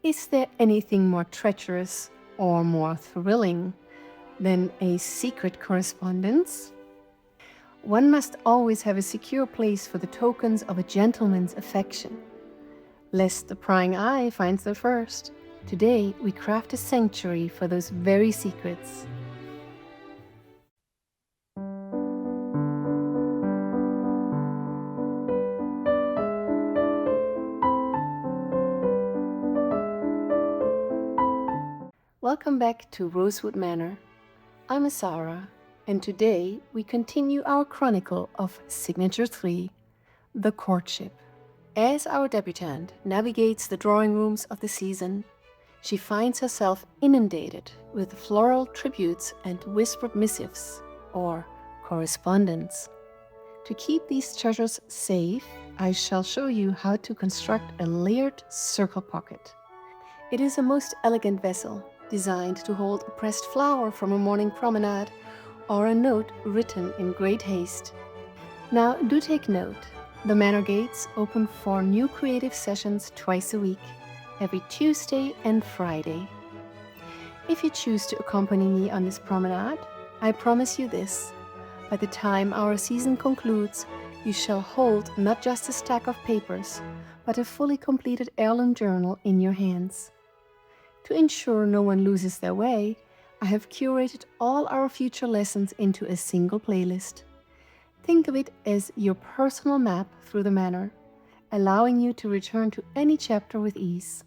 Is there anything more treacherous or more thrilling than a secret correspondence? One must always have a secure place for the tokens of a gentleman's affection, lest the prying eye finds them first. Today, we craft a sanctuary for those very secrets. Welcome back to Rosewood Manor. I'm Asara, and today we continue our chronicle of Signature 3, The Courtship. As our debutante navigates the drawing rooms of the season, she finds herself inundated with floral tributes and whispered missives, or correspondence. To keep these treasures safe, I shall show you how to construct a layered circle pocket. It is a most elegant vessel, designed to hold a pressed flower from a morning promenade or a note written in great haste. Now, do take note. The manor gates open for new creative sessions twice a week, every Tuesday and Friday. If you choose to accompany me on this promenade, I promise you this: by the time our season concludes, you shall hold not just a stack of papers, but a fully completed heirloom journal in your hands. To ensure no one loses their way, I have curated all our future lessons into a single playlist. Think of it as your personal map through the manor, allowing you to return to any chapter with ease.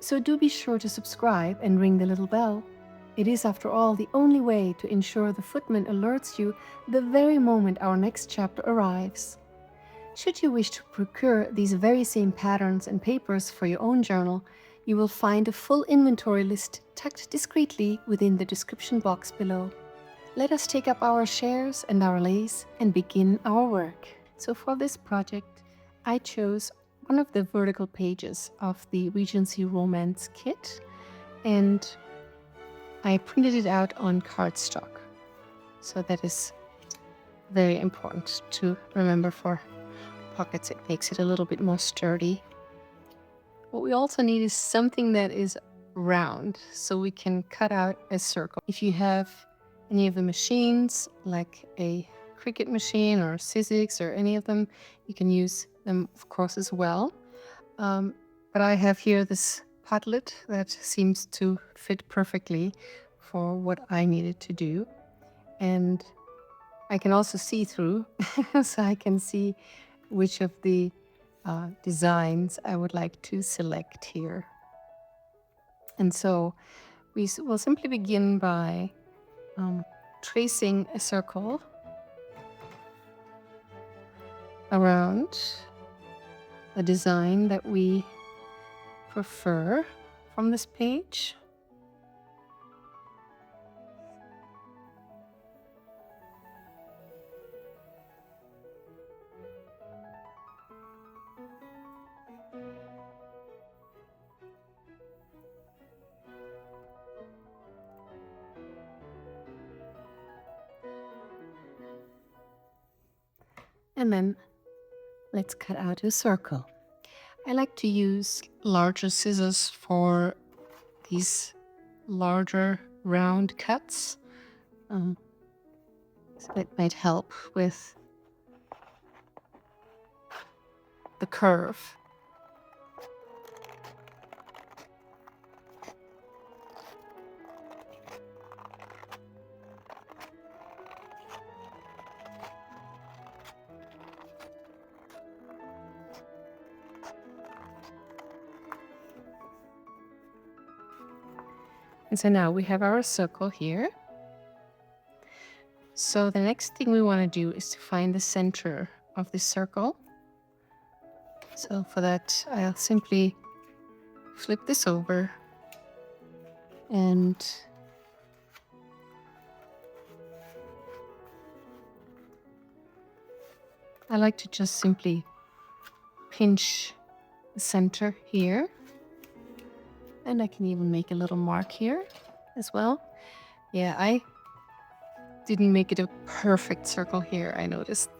So do be sure to subscribe and ring the little bell. It is, after all, the only way to ensure the footman alerts you the very moment our next chapter arrives. Should you wish to procure these very same patterns and papers for your own journal, you will find a full inventory list tucked discreetly within the description box below. Let us take up our shares and our lace and begin our work. So for this project, I chose one of the vertical pages of the Regency Romance kit, and I printed it out on cardstock. So that is very important to remember for pockets. It makes it a little bit more sturdy. What we also need is something that is round, so we can cut out a circle. If you have any of the machines, like a Cricut machine or Sizzix or any of them, you can use them, of course, as well. But I have here this Padlet that seems to fit perfectly for what I needed to do. And I can also see through, so I can see which of the designs I would like to select here. And so we will simply begin by tracing a circle around a design that we prefer from this page. And then let's cut out a circle. I like to use larger scissors for these larger round cuts. So it might help with the curve. And so now we have our circle here. So the next thing we want to do is to find the center of the circle. So for that, I'll simply flip this over and I like to just simply pinch the center here. And I can even make a little mark here as well. Yeah, I didn't make it a perfect circle here, I noticed.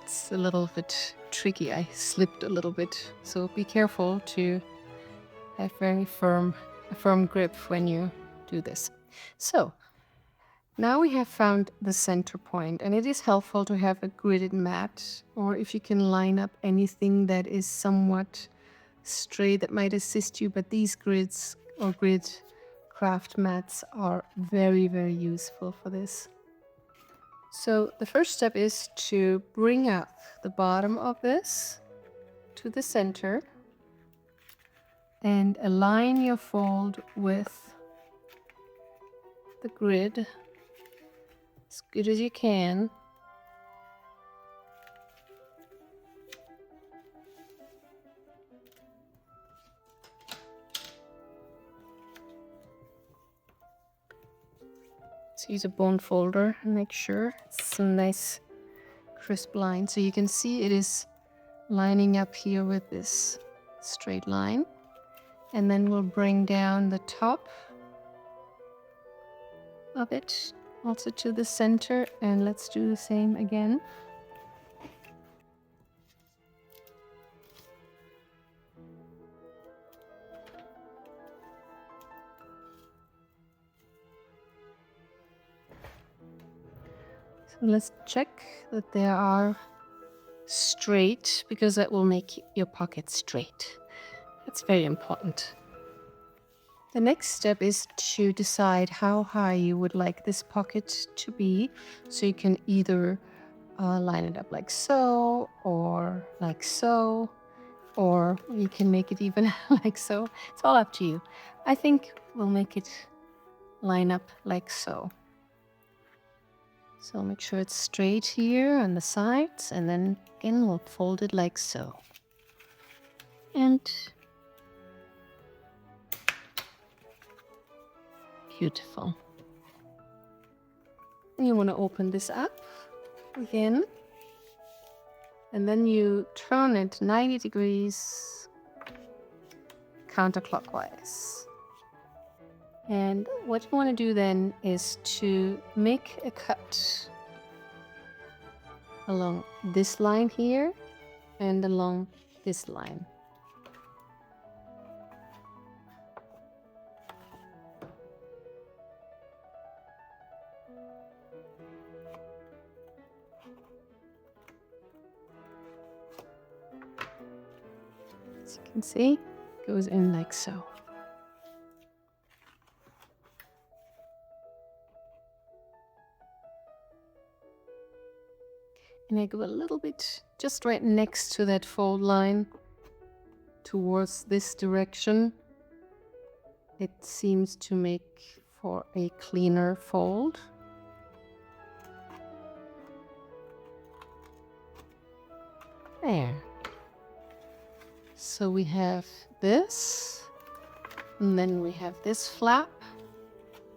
It's a little bit tricky. I slipped a little bit. So be careful to have a firm grip when you do this. So now we have found the center point, and it is helpful to have a gridded mat, or if you can line up anything that is somewhat straight that might assist you, but these grids or grid craft mats are very, very useful for this. So the first step is to bring up the bottom of this to the center and align your fold with the grid as good as you can. Let's use a bone folder and make sure it's some nice crisp line. So you can see it is lining up here with this straight line. And then we'll bring down the top of it also to the center, and let's do the same again. So let's check that they are straight, because that will make your pocket straight. That's very important. The next step is to decide how high you would like this pocket to be. So you can either line it up like so, or like so, or you can make it even like so. It's all up to you. I think we'll make it line up like so. So make sure it's straight here on the sides, and then again we'll fold it like so. And beautiful. And you want to open this up again, and then you turn it 90 degrees counterclockwise. And what you want to do then is to make a cut along this line here and along this line. As you can see, it goes in like so. And I go a little bit just right next to that fold line towards this direction. It seems to make for a cleaner fold. There. So we have this, and then we have this flap,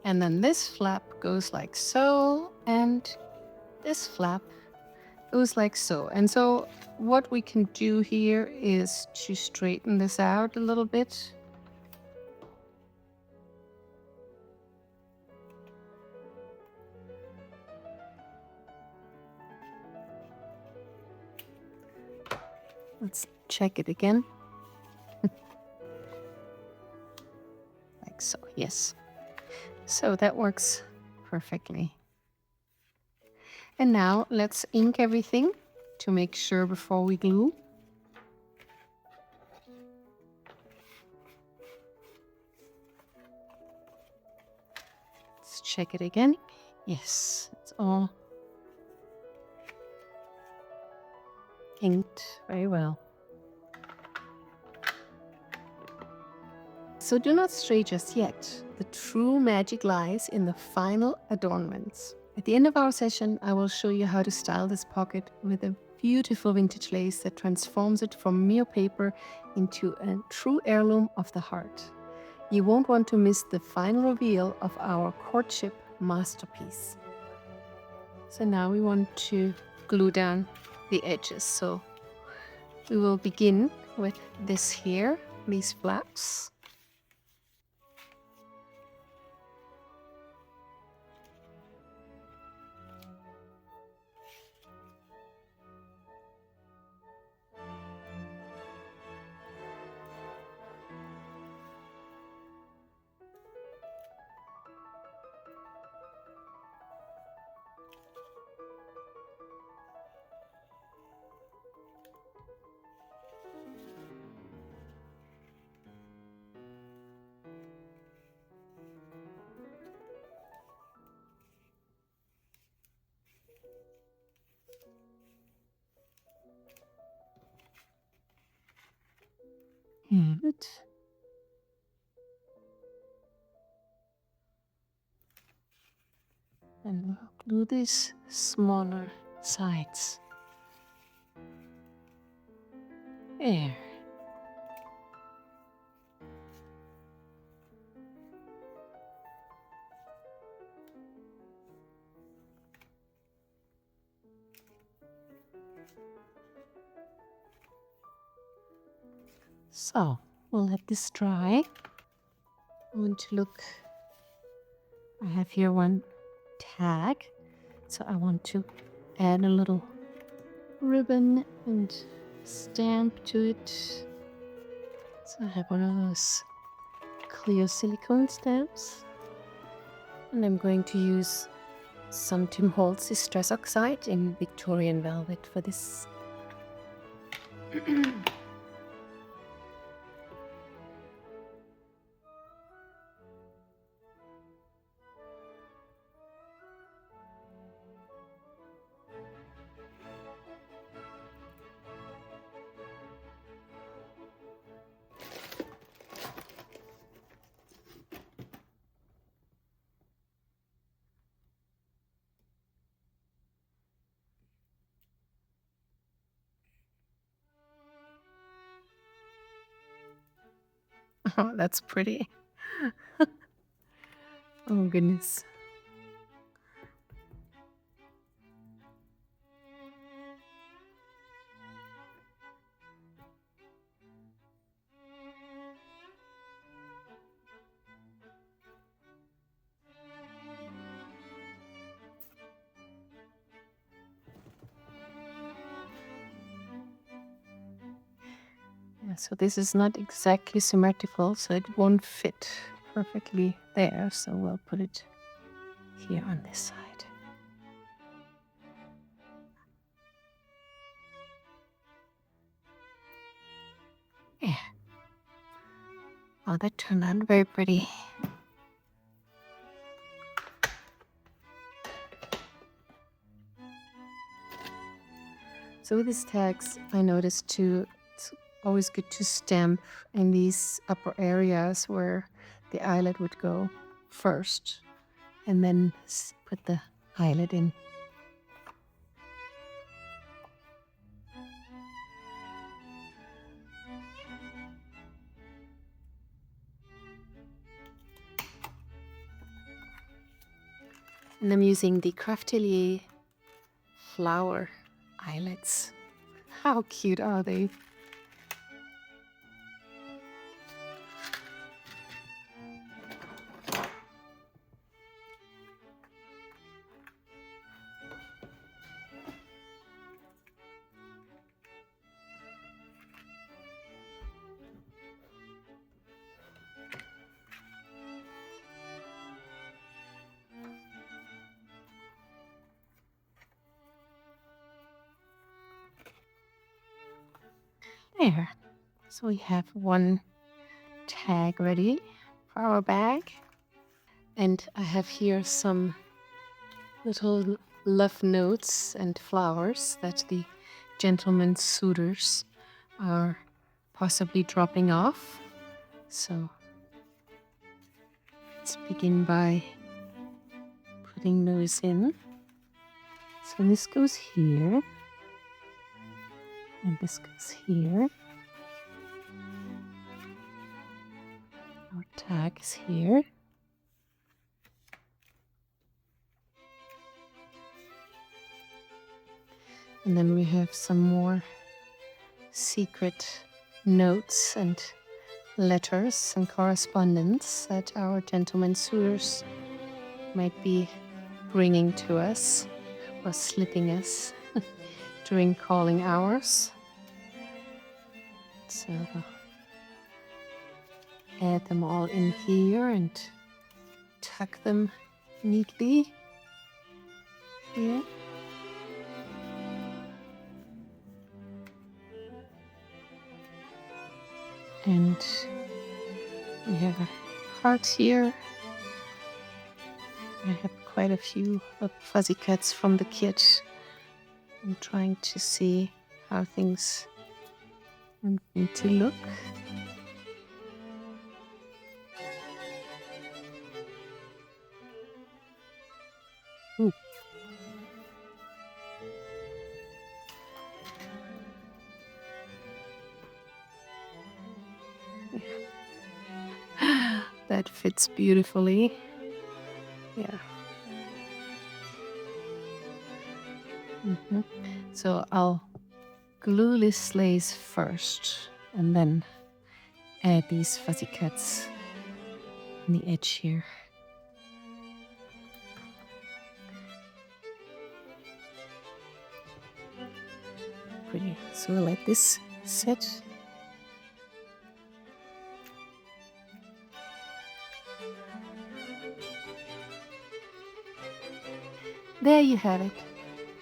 and then this flap goes like so, and this flap goes like so. And so what we can do here is to straighten this out a little bit. Let's check it again. Like so, yes. So that works perfectly. And now let's ink everything to make sure before we glue. Let's check it again. Yes, it's all inked very well. So do not stray just yet. The true magic lies in the final adornments. At the end of our session, I will show you how to style this pocket with a beautiful vintage lace that transforms it from mere paper into a true heirloom of the heart. You won't want to miss the final reveal of our Courtship masterpiece. So now we want to glue down the edges. So we will begin with this here, these flaps. it. And we'll glue these smaller sides. There. So, we'll let this dry. I want to look. I have here one tag. So I want to add a little ribbon and stamp to it. So I have one of those clear silicone stamps. And I'm going to use some Tim Holtz Stress Oxide in Victorian velvet for this. Oh, that's pretty. Oh, goodness. Yeah, so this is not exactly symmetrical, so it won't fit perfectly there. So we'll put it here on this side. Yeah. Oh, that turned out very pretty. So with these tags, I noticed too, it's always good to stamp in these upper areas where the eyelet would go first, and then put the eyelet in. And I'm using the Craftelier flower eyelets. How cute are they? There. So we have one tag ready for our bag. And I have here some little love notes and flowers that the gentlemen suitors are possibly dropping off. So let's begin by putting those in. So this goes here. And this goes here. Our tag is here. And then we have some more secret notes and letters and correspondence that our gentlemen suitors might be bringing to us or slipping us during calling hours. So add them all in here and tuck them neatly here. And we have a heart here. I have quite a few fuzzy cuts from the kit. I'm trying to see how things are going to look. Ooh. That fits beautifully. Yeah. So I'll glue this lace first and then add these fuzzy cuts on the edge here. Pretty. So I'll let this set. There you have it,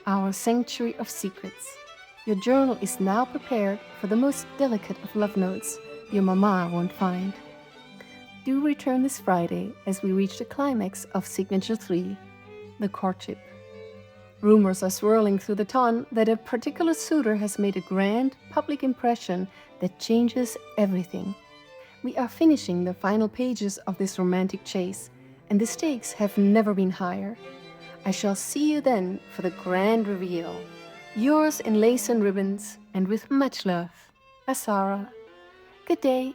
our sanctuary of secrets. Your journal is now prepared for the most delicate of love notes your mama won't find. Do return this Friday as we reach the climax of Signature 3, the courtship. Rumors are swirling through the town that a particular suitor has made a grand public impression that changes everything. We are finishing the final pages of this romantic chase, and the stakes have never been higher. I shall see you then for the grand reveal. Yours in lace and ribbons, and with much love, Asara. Good day.